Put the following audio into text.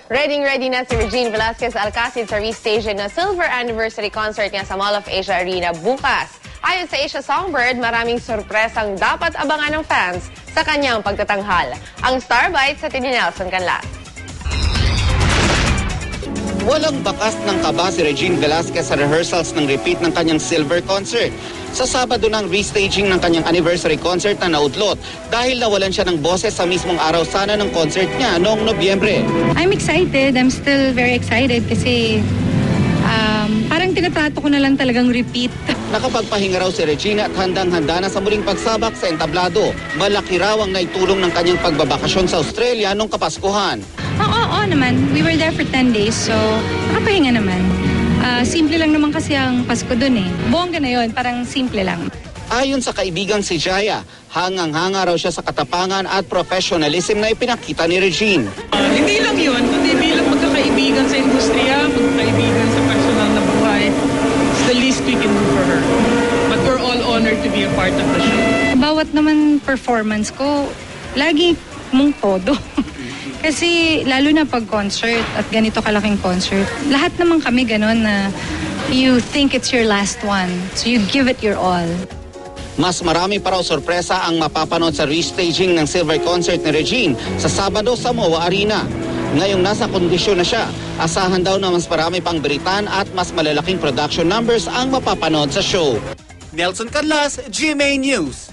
Ready na si Regine Velasquez Alcacid sa restaging na Silver Anniversary Concert niya sa Mall of Asia Arena bukas. Ayon sa Asia Songbird, maraming sorpresang dapat abangan ng fans sa kanyang pagtatanghal. Ang Star Bites sa ni Nelson Canlas. Walang bakas ng kaba si Regine Velasquez sa rehearsals ng repeat ng kanyang Silver Concert. Sa Sabado ng restaging ng kanyang anniversary concert na naudlot dahil nawalan siya ng boses sa mismong araw sana ng concert niya noong Nobyembre. I'm excited. I'm still very excited kasi parang tinatrato ko na lang talagang repeat. Nakapagpahinga raw si Regina at handang-handa na sa muling pagsabak sa entablado. Malaki raw ang naitulong ng kanyang pagbabakasyon sa Australia noong Kapaskuhan. Oo naman. We were there for 10 days, so nakapahinga naman. Simple lang naman kasi ang Pasko dun eh. Bongga na yun, parang simple lang. Ayon sa kaibigang si Jaya, hangang-hanga raw siya sa katapangan at professionalism na ipinakita ni Regine. Hindi lang yun, kundi bilang magkakaibigan sa industriya, magkakaibigan sa personal na buhay. It's the least we can do for her. But we're all honored to be a part of the show. Bawat naman performance ko, lagi mong todo. Kasi lalo na pag concert at ganito kalaking concert, lahat naman kami ganon na you think it's your last one. So you give it your all. Mas marami pa raw sorpresa ang mapapanood sa restaging ng Silver Concert ni Regine sa Sabado sa MOA Arena. Ngayong nasa kondisyon na siya, asahan daw na mas marami pang beritan at mas malalaking production numbers ang mapapanood sa show. Nelson Canlas, GMA News.